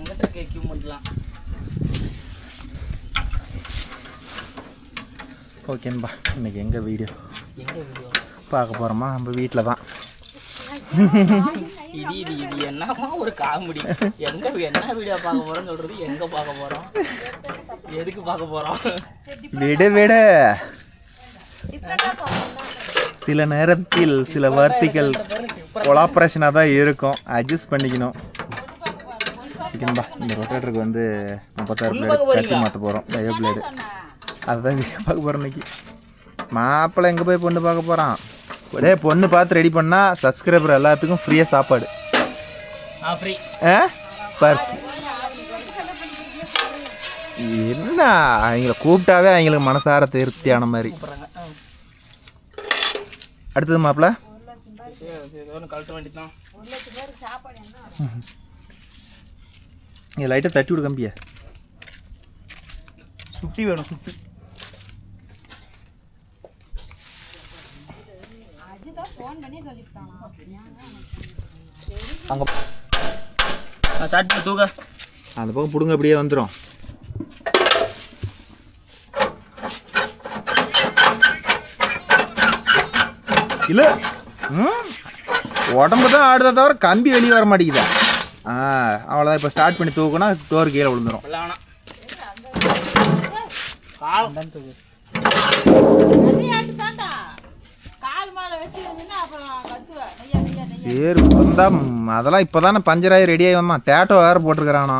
எங்கிட்ட எக்யூப்மெண்ட்லாம். ஓகேன்பா, இன்னைக்கு எங்கள் வீடியோ பார்க்க போகிறோமா? நம்ம வீட்டில் தான். இது என்னமா ஒரு காமெடி. என்ன வீடியோ பார்க்க போகிறோம்னு சொல்கிறது, எங்கே பார்க்க போகிறோம், எதுக்கு பார்க்க போகிறோம்? விட சில நேரத்தில் சில வார்த்தைகள் கொலாபரேஷனாக தான் இருக்கும், அட்ஜஸ்ட் பண்ணிக்கணும். ஓகேன்பா, இந்த ரொட்டேட்டருக்கு வந்து 36 பிளேடு கட்டி மாற்ற போகிறோம், பயோ பிளேடு. அதுதான் வீடியோ பார்க்க போகிறோம் இன்னைக்கு. மாப்பிள்ளை எங்கே போய் பொண்ணு பார்க்க போகிறான்? ஒரே பொண்ணு பார்த்து ரெடி பண்ணால் சப்ஸ்கிரைபர் எல்லாத்துக்கும் ஃப்ரீயாக சாப்பாடு. என்ன அவங்கள கூப்பிட்டாவே அவங்களுக்கு மனசார திருப்தியான மாதிரி. அடுத்தது மாப்பிள்ள லைட்டாக தட்டி விடு கம்பிய. சுட்டி வேணும், சுட்டி. அங்கே ஸ்டார்ட் பண்ணி தூக்க. அந்த பக்கம் பிடுங்க, அப்படியே வந்துடும். இல்லை உடம்பு தான் ஆடுதா தவிர கம்பி வெளியே வர மாட்டேங்குதா? அவ்வளோதான். இப்போ ஸ்டார்ட் பண்ணி தூக்குனா டோர் கீழே விழுந்துடும். சரி விழுந்தா அதெல்லாம் இப்போ தானே பஞ்சராகி ரெடியாகி வந்தான். டேட்டோ வேறு போட்டிருக்கிறானோ,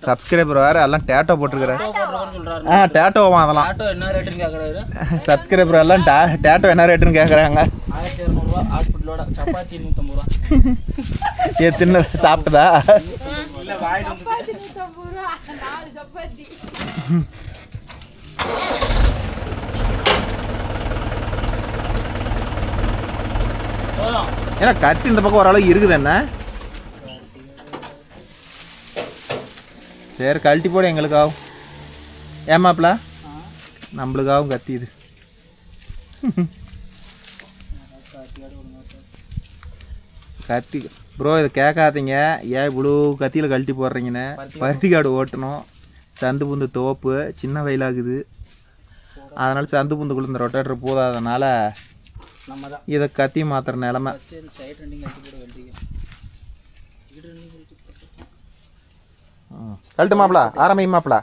சப்ஸ்கிரைபர் வேறு எல்லாம் டேட்டோ போட்டிருக்கிறாரு. டேட்டோவான் அதெல்லாம். சப்ஸ்கிரைபர் எல்லாம் டேட்டோ என்ன ரேட்டுன்னு கேட்குறாங்க. தின்னு சாப்பிட்டதா? ஏன்னா கத்தி இந்த பக்கம் ஓரளவுக்கு இருக்குது. என்ன சரி கழட்டி போட, எங்களுக்காகும். ஏமாப்ல நம்மளுக்காகவும் கத்தி இது. கத்தி ப்ரோ இதை கேட்காதீங்க, ஏன் இவ்வளோ கத்தியில் கழட்டி போடுறீங்கன்னு. பருத்தி காடு ஓட்டணும், சந்து புந்து தோப்பு, சின்ன வயலாகுது. அதனால் சந்து புந்துக்குள்ள இந்த ரொட்டேட்டர் போதாதனால இதை கத்தி மாத்திர நிலமை. கழட்டு மாப்பிள, ஆரம்பி மாப்பிள.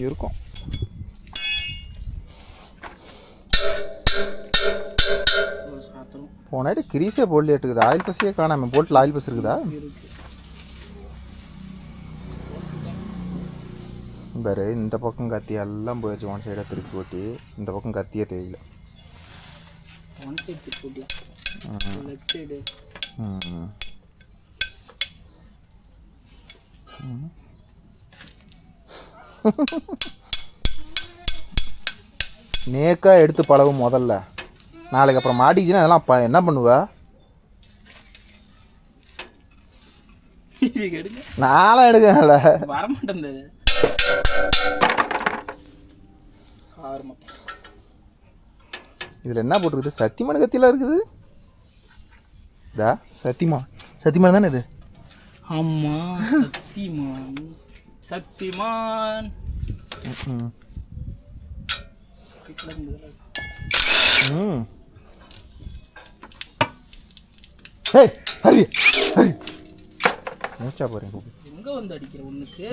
இருக்கும் போனாடி கிரீஸே போல்ட் ஏட்டுக்குது. ஆயில் பஸ்ஸே காணாம. போல்ட்டில் ஆயில் பஸ் இருக்குதா பாரு? இந்த பக்கம் கத்தி எல்லாம் போயிடுச்சு. ஒன் சைடாக திருப்பி போட்டி இந்த பக்கம் கத்தியே தெரியல. நேக்கா எடுத்து பழகும் முதல்ல. நாளைக்கு அப்புறம் மாட்டிக்கிச்சுன்னா அதெல்லாம் என்ன பண்ணுவ? நாளை எடுக்கல வரமாட்டேன். இதில் என்ன போட்டிருக்குது? சத்தியமான கத்தியெல்லாம் இருக்குது. சத்தியமான் தானே இது? ஆமாம், சக்திமான். மூச்சா போறேன். எங்க வந்து அடிக்கிற ஒண்ணுக்கு?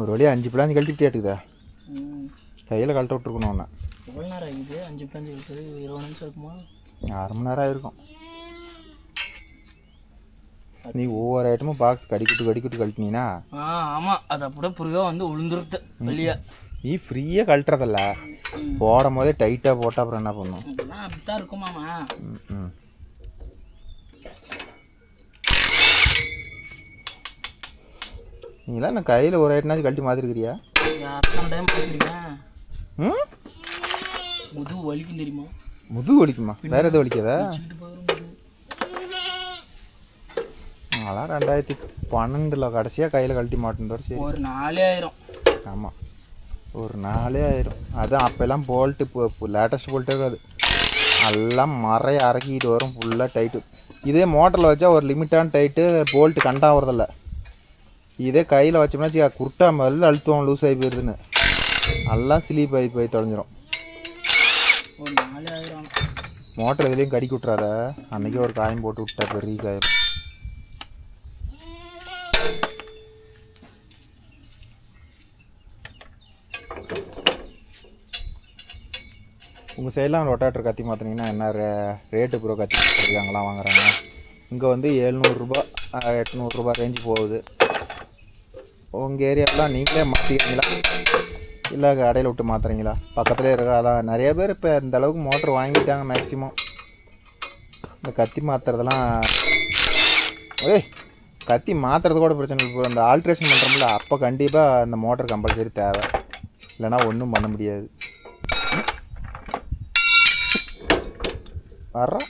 ஒரு வழியாக 5 பிளாஞ்சு கழட்டிட்டு ஏட்டுக்குதா? கையில் கழட்ட விட்டுருக்கணும் ஒன்று. எவ்வளோ நேரம் ஆகிது 5 பிளாஞ்சு கழட்டுறது? 20 நிமிஷம் இருக்குமா? 1/2 மணி நேரம் ஆகிருக்கும். நீ ஒவ்வொரு ஐட்டமும் பாக்ஸ் கடிக்கிட்டு கழட்டினீங்கன்னா ஆமாம், அது அப்படியே புரியா வந்து விழுந்துருது வெளியே. நீ ஃப்ரீயாக கழட்டுறதில்ல, போடும் போதே டைட்டாக போட்டால் அப்புறம் என்ன பண்ணும்? அப்படித்தான் இருக்குமாமா. நீலாம் நான் கையில் ஒரு ஐட்டனாச்சும் கழட்டி மாற்றிருக்கிறியா? முதுகு வலிக்கும் தெரியுமா? முதுகு வலிக்குமா? வேற எதுவும் வலிக்காதா? அதெல்லாம் 2012 கடைசியாக கையில் கழட்டி மாட்டேன். சரி, ஒரு 4000. ஆமாம், ஒரு நாளே ஆயிரும். அதுவும் அப்போல்லாம் போல்ட்டு இப்போ லேட்டஸ்ட் போல்ட்டே இருக்காது, எல்லாம் மறைய அரைக்கிட்டு வரும் ஃபுல்லாக டைட்டு. இதே மோட்டரில் வச்சா ஒரு லிமிட்டான டைட்டு போல்ட்டு கண்டாகிறதில்ல. இதே கையில் வச்சோம்னா வச்சு குர்ட்டா முதல்ல அழுத்துவோம், லூஸ் ஆகி போயிருதுன்னு எல்லாம் ஸ்லீப் ஆகி போய் தொலைஞ்சிரும். மோட்டர் எதுலேயும் கடிக்க விட்றாத. அன்றைக்கி ஒரு காயம் போட்டு விட்டா பெரிய காயம். உங்கள் சைடெலாம் ரொட்டாட்டர் கத்தி மாற்றினீங்கன்னா என்ன ரேட்டு ப்ரோ கத்தி மாற்றிருக்காங்களாம் வாங்குறாங்க? இங்கே வந்து 700 800 ரேஞ்சு போகுது. உங்கள் ஏரியாவெலாம் நீங்களே மாற்றிக்கிறீங்களா இல்லை கடையில் விட்டு மாற்றுறீங்களா? பக்கத்துலேயே இருக்கா? நிறைய பேர் இப்போ இந்த அளவுக்கு மோட்ரு வாங்கிட்டாங்க. மேக்ஸிமம் இந்த கத்தி மாற்றுறதெல்லாம் கத்தி மாற்றுறது கூட பிரச்சனை இல்லை. இந்த ஆல்ட்ரேஷன் பண்ணுறோம்ல, அப்போ கண்டிப்பாக இந்த மோட்டர் கம்பல்சரி தேவை, இல்லைனா ஒன்றும் பண்ண முடியாது. வர்றோம்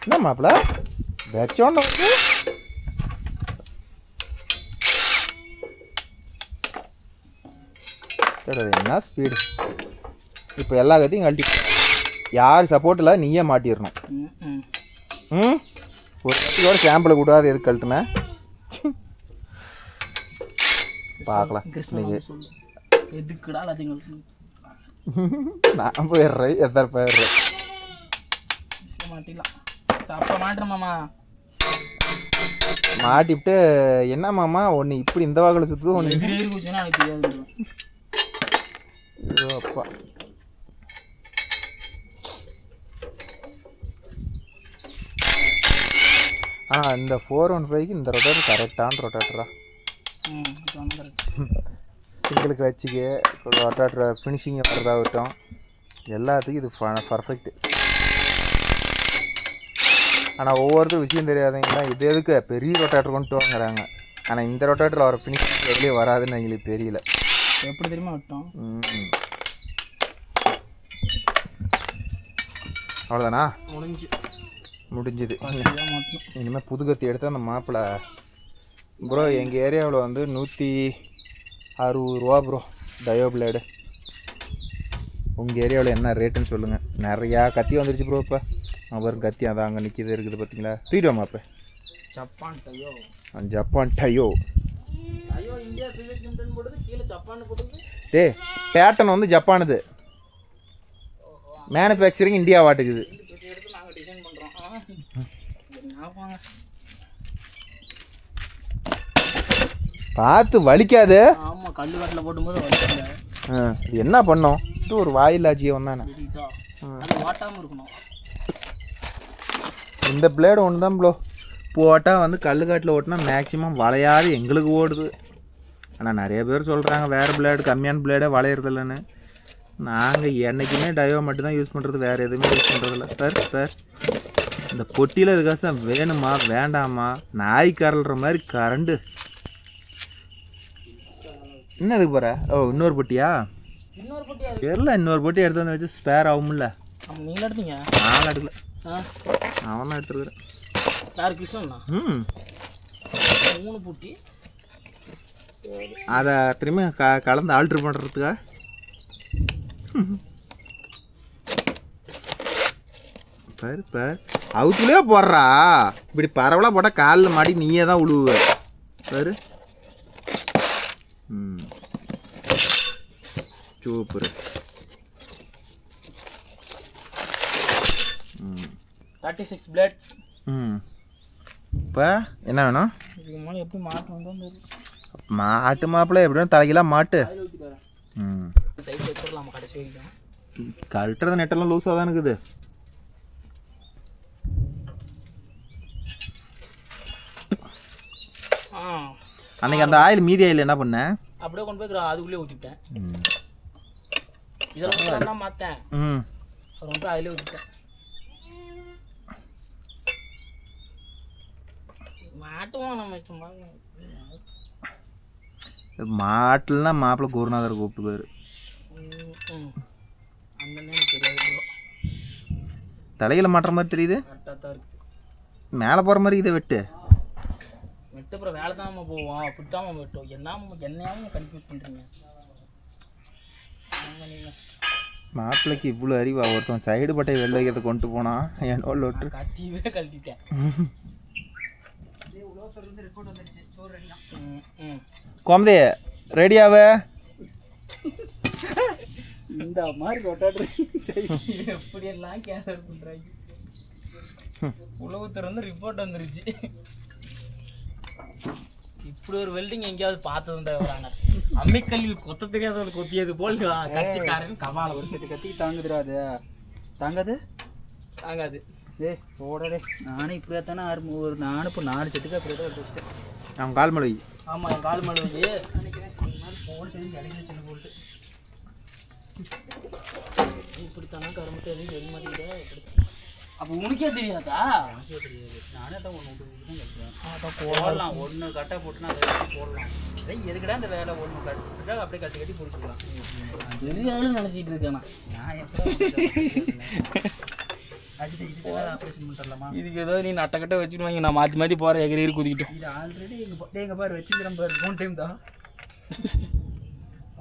என்ன மாப்பிள்ள வச்சோன்னு வந்து என்ன ஸ்பீடு. இப்போ எல்லா கத்தையும் கழட்டி யார் சப்போர்ட் இல்லை, நீயே மாட்டிடணும். ஒரு கத்தியோட சாம்பிளை கூடாது எதுக்கு கழட்டுனேன் பார்க்கலாம். நான் போயிடுறேன், எத்தனை போயிடுறேன் மாட்டிவிட்டு. என்ன மாமா ஒன்று இப்படி இந்த வாக்கில் சுற்றுது, ஒன்று அப்பா. ஆனால் இந்த 415க்கு இந்த ரொட்டேட்டர் கரெக்டான ரொட்டேட்டரா. சிங்கிள் கிளச்சுக்கு ரொட்டேட்டர் ஃபினிஷிங்கை வரதாகட்டும் எல்லாத்துக்கும் இது பர்ஃபெக்ட். ஆனால் ஒவ்வொருத்தரும் விஷயம் தெரியாதீங்களா, இது எதுக்கு பெரிய ரொட்டேட்டர் கொண்டு வாங்குறாங்க. ஆனால் இந்த ரொட்டேட்டரில் வர ஃபினிஷிங் வெளியே வராதுன்னு எங்களுக்கு தெரியல. எப்படி தெரியுமா விட்டோம். அவ்வளோதானா? முடிஞ்சுது. இனிமேல் புது கத்தி எடுத்து அந்த மாப்பிள்ளை ப்ரோ எங்கள் ஏரியாவில் வந்து 160 ரூபா ப்ரோ டயோ பிளேடு. உங்கள் ஏரியாவில் என்ன ரேட்டுன்னு சொல்லுங்கள். நிறையா கத்தி வந்துருச்சு ப்ரோ. இப்போ அவர் கத்தி அதான் அங்கே நிற்கிது இருக்குது பார்த்தீங்களா? தூக்கிடுவாமா இப்போ ஜப்பான் டயோ. ஜப்பான் டயோ இந்தியா பிரைவேட் லிமிடெட் போடுது, கீழே ஜப்பான் போடுது. பேட்டர்ன் வந்து ஜப்பானுது, மேனுஃபேக்சரிங் இந்தியா வாட்டுக்குது. பார்த்து வலிக்காது. ஆமாம், கல் கட்டில் போட்டும்போது வலிக்கல. இது என்ன பண்ணோம்? இது ஒரு வாயில்லா ஜீவன் தானே, வாட்டாமல் இருக்கணும். இந்த பிளேடு ஒன்று தான் ப்ளோ போட்டால் வந்து கல்லுக்காட்டில் ஓட்டினா மேக்ஸிமம் வளையாது எங்களுக்கு ஓடுது. ஆனால் நிறைய பேர் சொல்கிறாங்க வேறு பிளேடு கம்மியான பிளேடே வளையிறதில்லன்னு. நாங்கள் என்றைக்குமே டயோ மட்டும்தான் யூஸ் பண்ணுறது, வேறு எதுவுமே யூஸ் பண்ணுறதில்ல. சார் இந்த பொட்டியில் இதுக்காக வேணுமா வேண்டாமா? நாய் கரல்ற மாதிரி கரண்டு என்ன இதுக்கு போகிற? இன்னொரு பொட்டியா? தெரியல, இன்னொரு பொட்டி எடுத்து வந்து வச்சு ஸ்பேர் ஆகும்ல. நீங்கள் எடுத்தீங்க? நான் எடுக்கல, அவன் தான் எடுத்துருக்குறேன். யார் கிருஷ்ணண்ணா? 3 பொட்டி அதை திரும்பி கலந்து ஆல்ட்ரு பண்ணுறதுக்கா? பாரு அவுத்துலேயே போடுறா. இப்படி பரவலாக போட்டால் காலில் மாடி நீயே தான் உழுவுவ பாரு. சூப்பர். 36 பிளேட்ஸ். இப்போ என்ன வேணும்? இதுக்கு மேலே எப்படி மாட்டணும்? மாட்டு மாப்பிள்ள எப்படியும் தலைக்கெல்லாம் மாட்டு. கழட்டுறது நெட்டெல்லாம் லூஸாக தான் இருக்குது. அன்னைக்கு அந்த ஆயில் மீதி ஆயில் என்ன பண்ண? அப்படியே கொண்டு போய் அதுக்குள்ளே ஊற்றிட்டேன். இதெல்லாம் தான் மாற்றேன். கொண்டு போய் அதிலே ஊற்றிட்டேன். மாட்டுவோம் நம்ம இஷ்டமா. மாட்டுலன்னா மாப்பிள்ளை குருநாதர் கூப்பிட்டு போயிரு. தலையில மாட்டுற மாதிரி தெரியுது, மேலே போகிற மாதிரி இதை வெட்டு வெட்டு. அப்புறம் வேலை தான் போவோம், அப்படித்தான் வெட்டும். என்னையாவும் கன்ஃபியூஸ் பண்ணுறீங்க. மாப்பிள்ளைக்கு இவ்வளோ அறிவா? ஒருத்தன் சைடு பட்டை வெளில வைக்கிறத கொண்டு போனான், என்னோட லொட்டு கத்தியவே கழட்டிட்டேன். கோமதே ரெடியாவ இந்த மாதிரி ரொட்டாட்ரு எப்படியெல்லாம் கேதர் பண்ணுறாங்க. உலகத்திலிருந்து ரிப்போர்ட் வந்துருச்சு. இப்படி ஒரு வெல்டிங் எங்கேயாவது பார்த்ததுண்டா வராங்க. அம்மிக்கல்லில் கொத்த தெரியாதவர்கள் கொத்தியது போல் கட்சிக்காரன் கவால ஒரு செட்டு கத்தி தாங்குதுடா. அது தாங்காது தாங்காது. ஓடடே நானும் இப்படியா தானே ஒரு நானும் இப்போ 4 செட்டுக்கு அப்படியே தான் வச்சுட்டேன். அவன் கால் மலை. ஆமாம், என் கால் மலை போட்டு இறங்கி சின்ன போட்டு இப்படித்தானா கரும்பு எதுவும் தெரிய மாட்டேங்குதா? அப்போ உனக்கே தெரியாதா? எனக்கே தெரியாது. நானே தான் ஒன்று விட்டு தான் கட்டுவேன். போடலாம், ஒன்று கட்டை போட்டுனா அதை போடலாம். எதுக்கடா இந்த வேலை? ஒன்று கட்டுட்டா அப்படியே கட்டி கட்டி போட்டுக்கலாம். தெரியாதுன்னு நினச்சிட்டு இருக்கேன் நான் எப்போ அடிச்சு ஆப்ரேஷன் பண்ணிடலாமா? இதுக்கு ஏதாவது நீ நட்டக்கட்ட வச்சுட்டு வாங்கி நான் மாற்றி மாற்றி போகிறேன். எகிரி குதிக்கிட்டோம். இது ஆல்ரெடி எங்கள் பாரு வச்சுக்கிறேன் பாரு. 3 டைம் தான்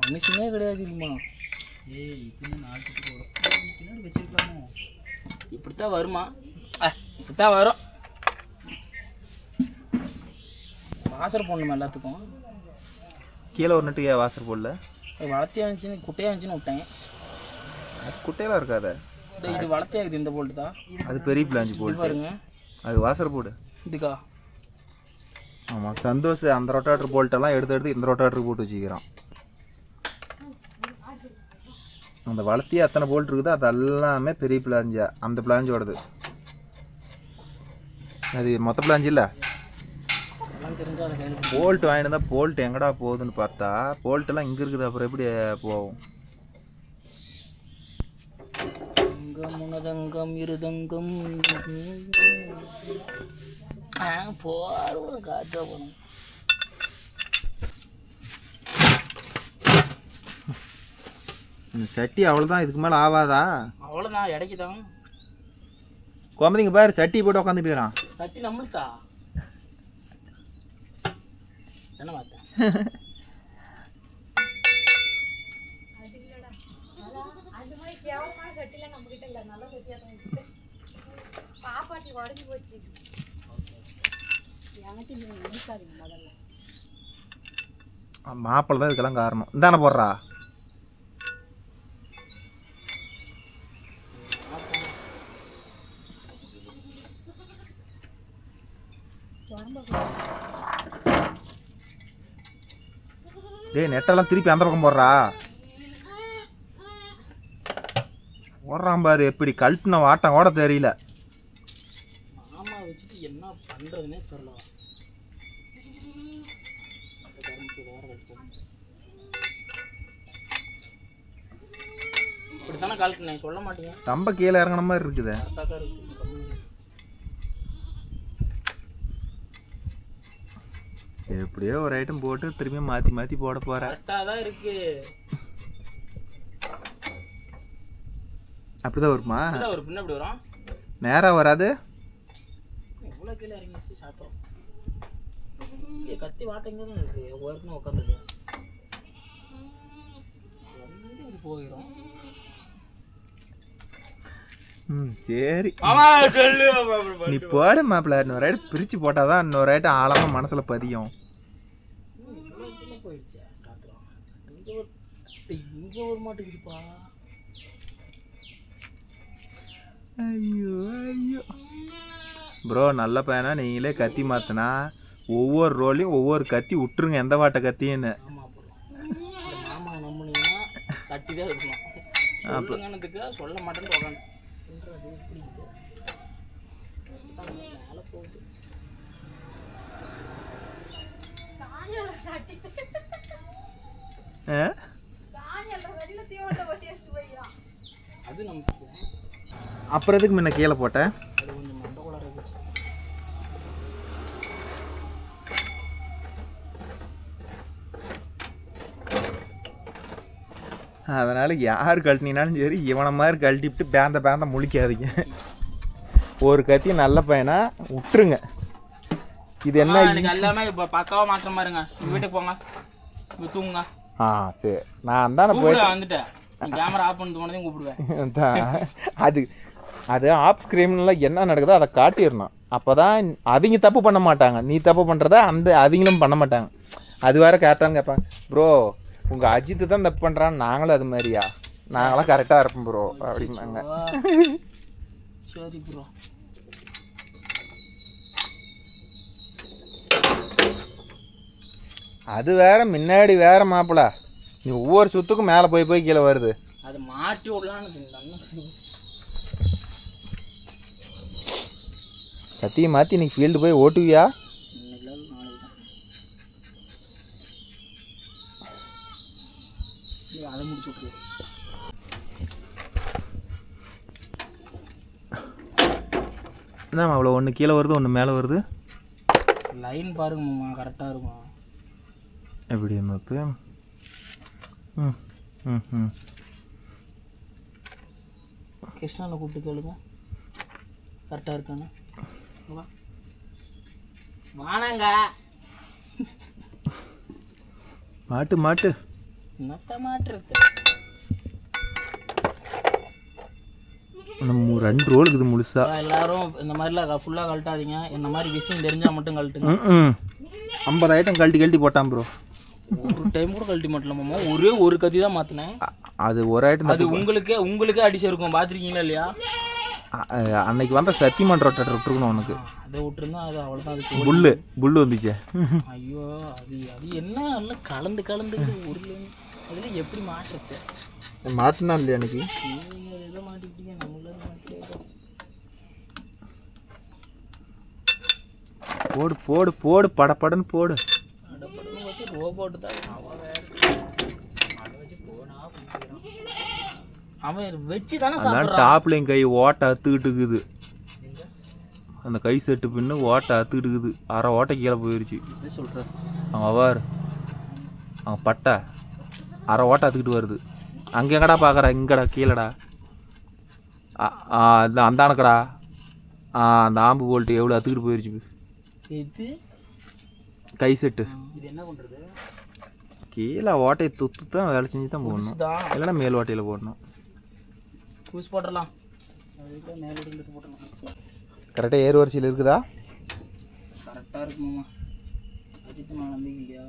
மனுஷனே கிடையாது தெரியுமா? இப்படி 4 செட்டு போடும். பின்னாடி வச்சுருக்கலாமோ? இப்படித்தான் வருமா? இப்படித்தான் வரும். வாசர் போடணுமா எல்லாத்துக்கும்? கீழே ஒரு நட்டு வாசர் போடல. வளர்த்தியாக இருந்துச்சுன்னு குட்டையாக இருந்துச்சுன்னு விட்டேன். குட்டையெல்லாம் இருக்காத. இது வளர்த்தியாகுது. இந்த போல்ட்டு தான். அது பெரிய பிளாஞ்சு போட்டு பாருங்க. அது வாசர் போடு. இதுக்கா? ஆமாம், சந்தோஷ் அந்த ரொட்டாட்டர் போல்ட்டெல்லாம் எடுத்து இந்த ரொட்டாட்டருக்கு போட்டு வச்சுக்கிறான். அந்த வளர்த்தியே அத்தனை போல்ட் இருக்குது. அது எல்லாமே பெரிய பிளாஞ்சா. அந்த பிளாஞ்சோடது அது மொத்த பிளாஞ்சு இல்லை. போல்ட் வாங்கிட்டு தான் போல்ட் எங்கடா போகுதுன்னு பார்த்தா போல்ட்டெல்லாம் இங்கே இருக்குது. அப்புறம் எப்படி போகும்? முனதங்கம் இருதங்கம் போடுவோம். காற்றா போகணும். இந்த சட்டி அவ்வளோதான், இதுக்கு மேலே ஆகாதா? அவ்வளோதான், இடைக்கு தான். கோமதிங்க பாரு, சட்டி போட்டு உட்காந்துட்டு இருக்கிறான். சட்டி நம்மளுக்கா? என்ன பார்த்தேன்? மாப்பிள்ளை தான் இதுக்கெல்லாம் காரணம். இந்தானே போடுறா. டேய், நெட்டெல்லாம் திருப்பி அந்த பக்கம் போடுறா. போடுறான் பாரு, எப்படி கழட்டின வாட்டம் கூட தெரியல. மாமா வச்சுட்டு என்ன பண்றதுன்னே தெரியல. இப்படித்தானே கழட்டினேன், சொல்ல மாட்டீங்க. ரொம்ப கீழே இறங்கின மாதிரி இருக்குது. எப்படியோ ஒரு ஐட்டம் போட்டு திரும்பி மாற்றி மாற்றி போட போகிறேன். கரெக்டாக தான் இருக்கு. அப்படிதான் வருமா? ஒரு பின்ன அப்படி வரும். நேராக வராது. இவ்வளோ கீழே இறங்கிச்சு சாத்தோம். கத்தி வாட்டங்க தான் இருக்கு. ஒருத்தனும் உட்காந்துருக்கு. போயிடும். சரி, சொல்லு. நீ போடு மாப்பிள்ள. இன்னொரு ஐட்டம் பிரித்து போட்டாதான் இன்னொரு ஐட்டம் ஆழமாக மனசில் பதியும். போயிடுச்சு சாத்திரம். இங்கே ஒரு மாட்டுக்குதுப்பா. ஐயோ ஐயோ ப்ரோ, நல்ல பையனா நீங்களே கத்தி மாற்றினா ஒவ்வொரு ரோலையும் ஒவ்வொரு கத்தி விட்டுருங்க, எந்த வாட்டை கத்தின்னு. மாமா நம்பினீங்கன்னா சட்டி தான் இருக்கணும். சொல்லுங்கன்னதுக்கு சொல்ல மாட்டேன்னு உட்காந்து மேலே போகுது. அது நமக்கு அப்புறம் எதுக்கு முன்ன கீழே போட்டேன்? அது கொஞ்சம் மண்டகுளம் இருந்துச்சு. அதனால் யார் கழட்டினாலும் சரி இவனை மாதிரி கழட்டிவிட்டு பேந்த முழிக்காதீங்க. ஒரு கத்தி நல்ல பையனா விட்டுருங்க. இது என்ன எல்லாமே இப்போ பக்காவாக மாற்றம் பாருங்க. வீட்டுக்கு போங்க, தூங்குங்க. சரி, நான் தானே போய் வந்துட்டேன். கேமரா ஆஃப் பண்ணி போனதையும் கூப்பிடுவேன். அது ஆஃப் ஸ்க்ரீன்லாம் என்ன நடக்குதோ அதை காட்டிடணும். அப்போ தான் அவங்க தப்பு பண்ண மாட்டாங்க. நீ தப்பு பண்ணுறத அவங்களும் பண்ண மாட்டாங்க. அது வேறு கேட்டான்னு கேட்பாங்க, ப்ரோ உங்கள் அஜித்து தான் தப்பு பண்ணுறான்னு. நாங்களும் அது மாதிரியா? நாங்களாம் கரெக்டாக இருப்போம் ப்ரோ அப்படின்னாங்க. சரி ப்ரோ. அது வேற முன்னாடி வேற மாப்பிள. நீ ஒவ்வொரு சுத்துக்கும் மேலே போய் கீழே வருது. அது மாட்டி விடலான்னு கத்தியை மாற்றி இன்னைக்கு ஃபீல்டு போய் ஓட்டுவியா? அதை முடிச்சு விட்டு என்ன அவ்வளோ ஒன்று கீழே வருது ஒன்று மேலே வருது. லைன் பாருங்க மாமா, கரெக்டாக இருக்கும். எப்படி மாப்பு? ம் ம் ம் கிருஷ்ணாவில் கூப்பிட்டு கேளுங்க கரெக்டாக இருக்காங்க. வானாங்க மாட்டு மாட்டு என்னத்த மாட்டுறது. நம்ம 2 ரோல் இருக்குது முழுசா. எல்லாரும் இந்த மாதிரிலாம் ஃபுல்லாக கழட்டாதீங்க. இந்த மாதிரி விஷயம் தெரிஞ்சால் மட்டும் கழட்டுங்க. 50 ஐட்டம் கழட்டி போட்டான் ப்ரோ. ஒரு டைம் கூட கழட்டி மாட்டல மாமா. ஒரே ஒரு கத்தி தான் மாற்றினேன். அது ஒரு ஐட்டம். அது உங்களுக்கே அடிச்சிருக்கும். பார்த்துருக்கீங்களா இல்லையா? அன்னைக்கு வந்த சத்தியமான் ரொட்டேட்டர் விட்டுருக்கணும் உனக்கு. அதை விட்டுருந்தா அது அவ்வளோதான். அது புல்லு வந்துச்சு. ஐயோ அது என்ன எல்லாம் கலந்து ஒரு அதில் எப்படி மாட்டுறது? மாட்டினா இல்லையா அன்னைக்கு? எதை மாட்டிக்கிட்டீங்க? நம்மள போடு போடு போடு படப்படன்னு போடு. படப்படன்னு பார்த்து ரோபோட்டு தான் அவன் வச்சு தானே சாப்பிட்றான். டாப்லையும் கை ஓட்டை அத்துக்கிட்டு இருக்குது. அந்த கை செட்டு பின்னு ஓட்டை அத்துக்கிட்டு இருக்குது. அரை ஓட்டை கீழே போயிடுச்சு. சொல்கிறேன் அவன் அவார் அவன் பட்டை அரை ஓட்டை அத்துக்கிட்டு வருது. அங்கே எங்கடா பார்க்குறா? இங்கடா கீழடா. அந்தானக்கடா. அந்த ஆம்பு போல்ட்டு எவ்வளோ அத்துக்கிட்டு போயிடுச்சு. இது கை செட்டு. இது என்ன பண்ணுறது? கீழே ஓட்டையை துத்து தான் வேலை செஞ்சு தான் போடணும். இல்லைன்னா மேல் ஓட்டையில் போடணும். பூஸ் போட்டுடலாம். மேலே போட்டலாம். கரெக்டாக ஏறு வரிசையில் இருக்குதா? கரெக்டாக இருக்குமாம்மா. அஜித் மேலே நம்பிக்கை இல்லையா?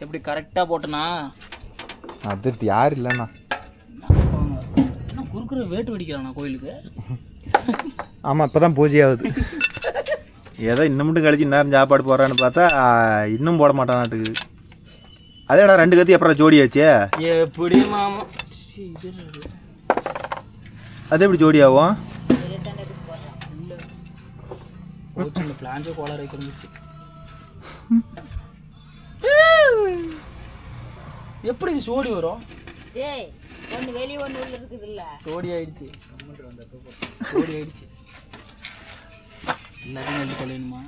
எப்படி கரெக்டாக போட்டனா? அது யார் இல்லைண்ணா என்ன குறுக்குற வேட்டு வெடிக்கிறானா கோயிலுக்கு? ஆமாம், இப்போ தான் பூஜை ஆகுது. ஏதோ இன்னும் மட்டும் கழிச்சு நேரம் சாப்பாடு போடுறான்னு பார்த்தா இன்னும் போட மாட்டானாட்டுக்கு. அதேடா 2 கத்தி அப்புறம் ஜோடியாச்சு. எப்படி மாமா? அது எப்படி ஜோடி ஆகும்? பிளான்ஜோ கோளாறு இருந்துச்சு. எப்படி இது சோடி வரும்? ஒன்று வெளியே ஒன்று உள்ள இருக்குது இல்லை? சோடி ஆயிடுச்சு. சோடி ஆயிடுச்சு. எல்லாரும் எழுதி கொள்ளணுமா?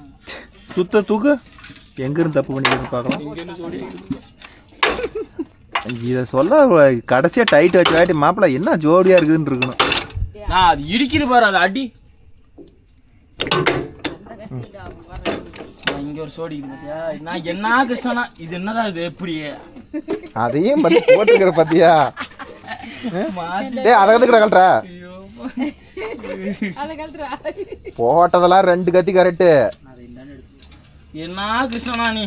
சுத்த தூக்கு. எங்கேருந்து தப்பு பண்ணிக்கிறது பார்க்கலாம். எங்கேருந்து சோடி இதை சொல்ல கடைசியாக டைட் வச்சு மாப்பிள்ள என்ன ஜோடியாக இருக்குதுன்னு இருக்கணும். நான் அது இடிக்குது பாரு. அது அடி. இங்கே ஒரு சோடி பார்த்தியா? நான் என்ன கிருஷ்ணனா இது என்னதான் இது? எப்படி அதையும் பண்ணி போட்டுக்கிற பார்த்தியா? அதை கற்றுக்கிற கல்றா போட்டதெல்லாம் 2 கத்தி கரெக்டு. என்ன கிருஷ்ணனா நீ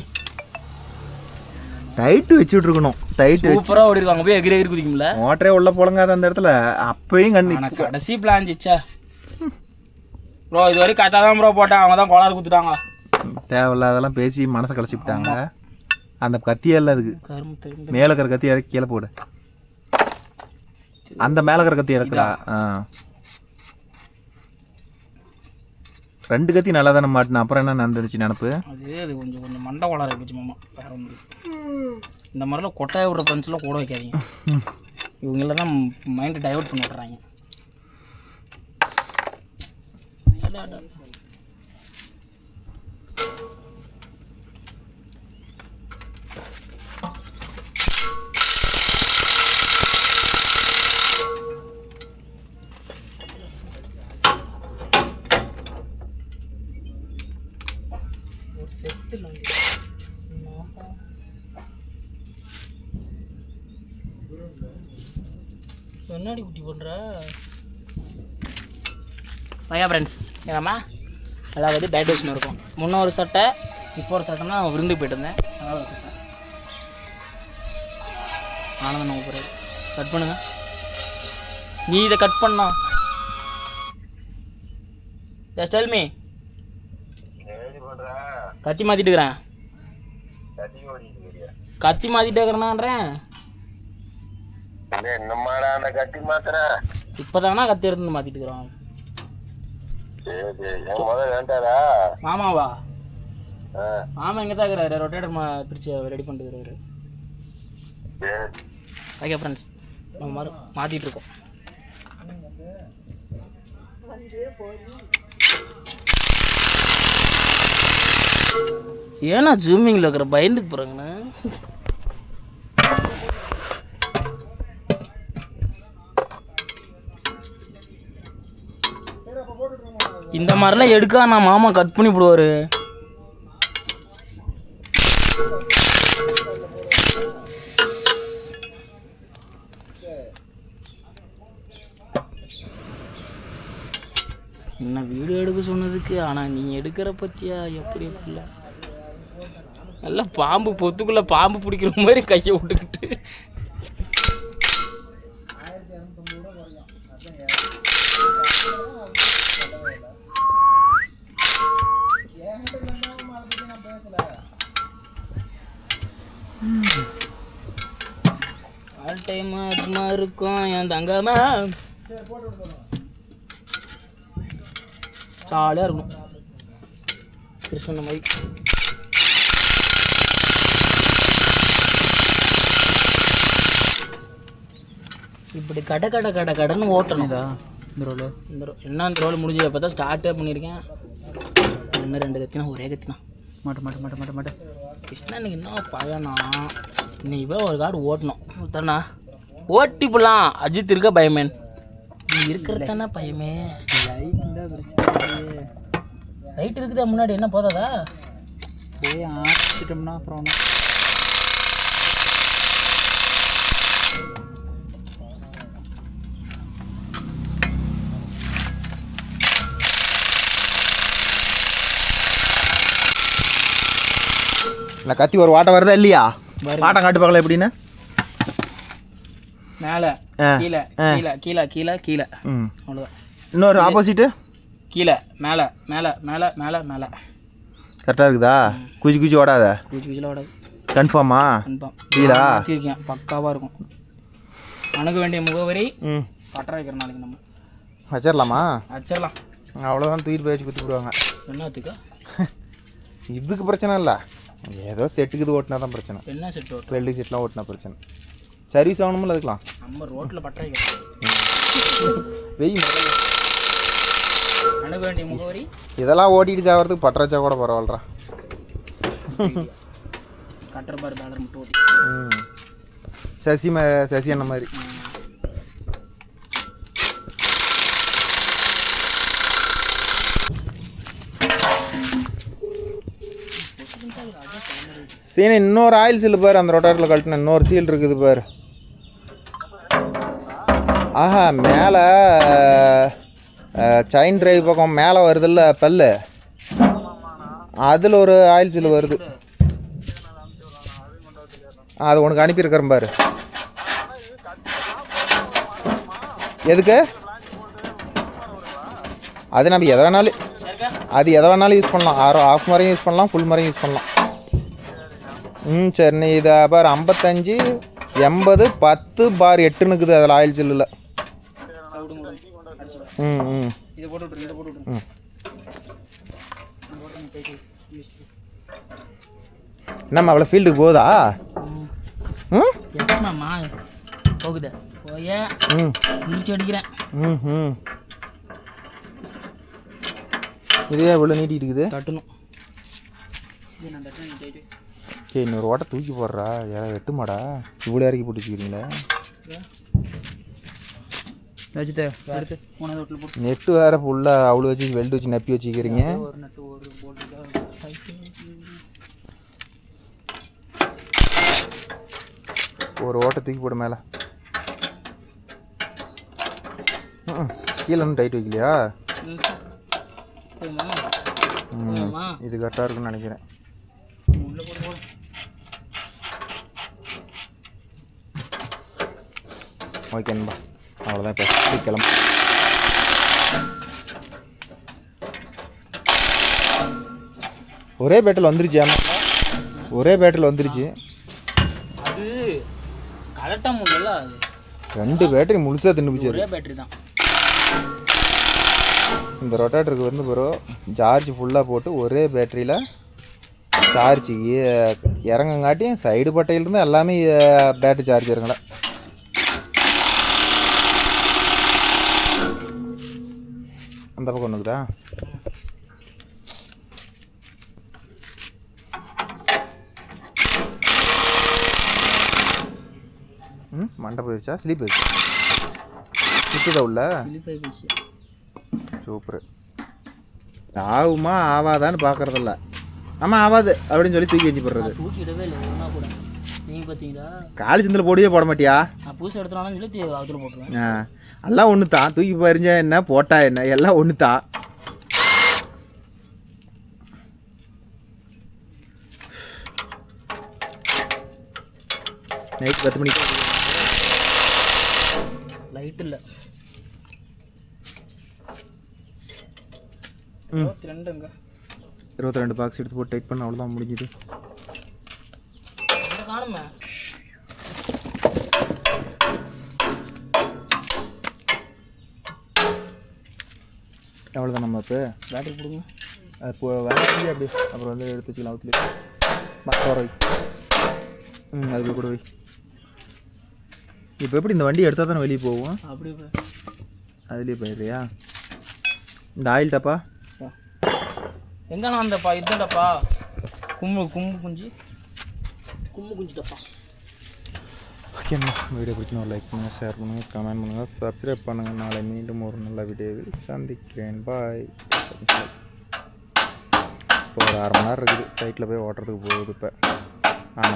டைட்டு வச்சுட்டு இருக்கணும். டைட்டு சூப்பராக ஓடி இருக்காங்க. போய் எகிரி குதிக்கும்ல. மோட்டரே உள்ள போலங்காத அந்த இடத்துல அப்பயும் கண்ணி கடைசி பிளான் சிச்சா ப்ரோ. இது வரைக்கும் கரெக்டாக தான் ப்ரோ போட்டேன். அவங்க தான் கோளாறு கொடுத்துட்டாங்க. தேவையில்லாதெல்லாம் பேசி மனசை கழிச்சுட்டாங்க. அந்த கத்தியெல்லாம் அதுக்கு மேலே இருக்கிற கத்தி இறக்கி கீழே போடு. அந்த மேலே இருக்கிற கத்தி இறக்குறா. 2 கத்தி நல்லா தானே மாட்டின. அப்புறம் என்ன நடந்துருச்சு நினப்பு? அது கொஞ்சம் மண்டை கோளாறு போச்சு மாமா. வேற ஒன்று இந்த மாதிரிலாம் கொட்டாய விடுற ஃப்ரெண்ட்ஸ்லாம் கூட வைக்காதீங்க. இவங்கள தான் மைண்டை டைவர்ட் பண்ணி விட்றாங்க. ஒரு செட்டில் என்னடி குட்டி பண்ணுற பையா ஃப்ரெண்ட்ஸ் ஏதாம்மா அதாவது பேட் வச்சுன்னு இருக்கும். முன்ன ஒரு சட்டை இப்போ ஒரு சட்டைனா விருந்து போயிட்டு இருந்தேன். அதாவது ஒரு சட்டை ஆனந்தம் நம்ம போகிறாரு. கட் பண்ணுங்க. நீ இதை கட் பண்ணா ஜஸ்ட் டெல் மீ. கத்தி மாற்றிட்டு இருக்கிறேன். கத்தி மாற்றிட்டு இருக்கிறேன்னான்றேன். இப்போதானா கத்தி எடுத்து மாற்றிட்டு இருக்கிறோம். மாமாவா? மாமா எங்கே தான் இருக்கிறாரு? ரொட்டேட்டர் பிரிச்சு ரெடி பண்ணிட்டு இருக்கிறாரு. ஓகே ஃப்ரெண்ட்ஸ், நம்ம மாற்றிட்டு இருக்கோம். ஏன்னா ஜூமிங்கில் இருக்கிற பயந்துக்கு போகிறாங்கண்ணா. இந்த மாதிரிலாம் எடுக்க நான் மாமா கட் பண்ணி போடுவார். என்ன வீடியோ எடுக்க சொன்னதுக்கு, ஆனால் நீ எடுக்கிற பற்றியா எப்படி இல்லை நல்லா பாம்பு பொத்துக்குள்ளே பாம்பு பிடிக்கிற மாதிரி கையை விட்டுக்கிட்டு ஆல் டைம் அதுமா இருக்கும் என் தங்காம. ஜாலியாக இருக்கும் கிருஷ்ணன் மாதிரி. இப்படி கடை கடைன்னு ஓட்டணும். இந்த ரோல் என்ன இந்த ரோல் முடிஞ்சு அப்போ தான் ஸ்டார்ட்டே பண்ணியிருக்கேன். இன்னும் 2 கத்தினா ஒரே கத்தினா மாட்டேன் கிருஷ்ணா இன்னைக்கு என்ன பயனா? இன்னைக்கு போய் ஒரு கார்டு ஓட்டணும் தானே. ஓட்டி போடலாம். அஜித் இருக்க பயமேன். நீ இருக்கிறது தானே பயமே. ரைட் இருக்குதா முன்னாடி? என்ன போதாதா? போய் ஆக்கிட்டோம்னா அப்புறம் இல்லை கத்தி ஒரு வாட்டை வருதா இல்லையா? வாட்டம் காட்டு பார்க்கல எப்படின்னு. மேலே கீழே கீழே கீழே கீழே கீழே அவ்வளோதான். இன்னொரு ஆப்போசிட்டு கீழே மேலே மேலே மேலே மேலே மேலே. கரெக்டாக இருக்குதா? குச்சி ஓடாத. குச்சியில் ஓடாது. கன்ஃபார்மா? கன்ஃபார்ம். டீலா மாற்றிருக்கேன். பக்காவாக இருக்கும். அணுக வேண்டிய முகவரி பட்டறை வைக்கிற நாளைக்கு நம்ம வச்சிடலாமா? வச்சிடலாம். அவ்வளோதான் தூக்கிட்டு போய் வச்சு குத்தி விடுவாங்க. என்னத்துக்கா? இதுக்கு பிரச்சனை இல்லை, ஏதோ செட்டுக்கு இது ஓட்டினா தான் பிரச்சனை. என்ன செட் ஓட்டு? வெல்டிங் செட்லாம் ஓட்டினா பிரச்சனை. சர்வீஸ் ஆகணும்ல அதுக்கலாம். நம்ம ரோட்டில் பட்டறை வைக்கிறோம். வெய் அணுக வேண்டிய முகவரி. இதெல்லாம் ஓட்டிட்டு சாகிறதுக்கு பட்டறை வச்சா கூட பரவாயில்லடா. கட்டுற பாரு பேலர் மட்டும் ஓட்டி. சசி என்ன மாதிரி. சீனு இன்னொரு ஆயில் சீல் பாரு. அந்த ரொட்டாரில் கழட்டின இன்னொரு சீல் இருக்குது பாரு. ஆஹா, மேலே செயின் டிரைவ் பக்கம் மேலே வருதில்ல பல்லு, அதில் ஒரு ஆயில் சீல் வருது. அது உனக்கு அனுப்பியிருக்கிறேன் பாரு. எதுக்கு? அது நம்ம எதை வேணாலும் யூஸ் பண்ணலாம். ஆஃப் மாதிரியும் யூஸ் பண்ணலாம், ஃபுல் மாதிரியும் யூஸ் பண்ணலாம். சரி, நீ இதை பாரு 55 80 10 பார் 8ன்னு இருக்குது அதில் ஆயில் சில்லில். என்னம்மா அவ்வளோ ஃபீல்டுக்கு போகுதா? போகுது. போய் முடிச்சு அடிக்கிறேன். இதே இவ்வளோ நீட்டிட்டு இருக்குது. தட்டணும். சரி, இன்னொரு ஓட்டை தூக்கி போடுறா. யாராவது வெட்டுமாடா? இவ்வளோ இறக்கி போட்டு வச்சுக்கிறீங்களே. நெட்டு வேற ஃபுல்லாக அவ்வளோ வச்சு வெல்டு வச்சு நப்பி வச்சுக்கிறீங்க. ஒரு ஓட்டை தூக்கி போடு மேலே. கீழே ஒன்றும் டைட் வைக்கலையா? போதுமா? இது கரெக்டாக இருக்குன்னு நினைக்கிறேன். உள்ளே போடு. ஓகே நண்பா, அவ்வளோதான். இப்போ கிளம்பு. ஒரே பேட்டில் வந்துருச்சு. ஆமாம், ஒரே பேட்டில் வந்துருச்சு. அது கரெக்டாக முடியல. அது 2 பேட்டரி முழுசாக தின்னு ஒரே பேட்டரி தான். இந்த ரொட்டேட்டருக்கு வந்து பிறகு சார்ஜ் ஃபுல்லாக போட்டு ஒரே பேட்டரியில் சார்ஜ் இறங்கங்காட்டியும் சைடு பட்டையிலிருந்து எல்லாமே பேட்டரி சார்ஜ் இறங்கலை. அந்த பக்கம் ஒன்றுக்குதா? மண்டை போயிடுச்சா? ஸ்லீப் போயிடுச்சு. சுற்றுதா உள்ள? சூப்பரு. ஆகுமா ஆவாதான்னு பார்க்குறதில்ல. ஆமாம் ஆகாது அப்படின்னு சொல்லி தூக்கி வச்சு போடுறது. தூக்கிடவே இல்லை ஒன்றா கூட. நீங்கள் பார்த்தீங்களா? காலி சந்தில் போடவே போட மாட்டியா? நான் புதுசு எடுத்துனாலும் சொல்லி அதில் போட்டுருவேன். எல்லாம் ஒன்று தான். தூக்கி பறிஞ்சா என்ன, போட்டா என்ன, எல்லாம் ஒன்று தான். நைட் 10 மணிக்கு லைட் இல்லை. 22ங்க. 22 பாக்ஸ் எடுத்து போட்டு டைட் பண்ண அவ்வளோதான், முடிஞ்சுது. காணுமே. அவ்வளோதான். நம்ம இப்போ பேட்டரி கொடுங்க. இப்போ வேலை அப்படி அப்புறம் வந்து எடுத்து வச்சுக்கலாம். அவுத்துலேயே அதுக்கு கூட வை. இப்போ எப்படி இந்த வண்டி எடுத்தால் தானே வெளியே போவோம்? அப்படியே அதுலேயே போயிடுறியா? இந்த ஆயில் டப்பா எங்கண்ணா? அந்த இதுதான் டப்பா. கும்மு குஞ்சு டப்பா. ஓகேண்ணா, வீடியோ பிடிச்சினா லைக் பண்ணுங்கள், ஷேர் பண்ணுங்கள், கமெண்ட் பண்ணுங்கள், சப்ஸ்கிரைப் பண்ணுங்கள். நாளை மீண்டும் ஒரு நல்ல வீடியோவில் சந்திக்கிறேன். பாய். இப்போ ஒரு 1/2 மணி நேரம் இருக்குது. சைட்டில் போய் ஓட்டுறதுக்கு போகுது. இப்போ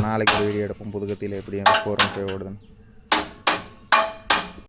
நாளைக்கு ஒரு வீடியோ எடுப்போம். புதுக்கத்தியில் எப்படி 4 போய் ஓடுதுன்னு.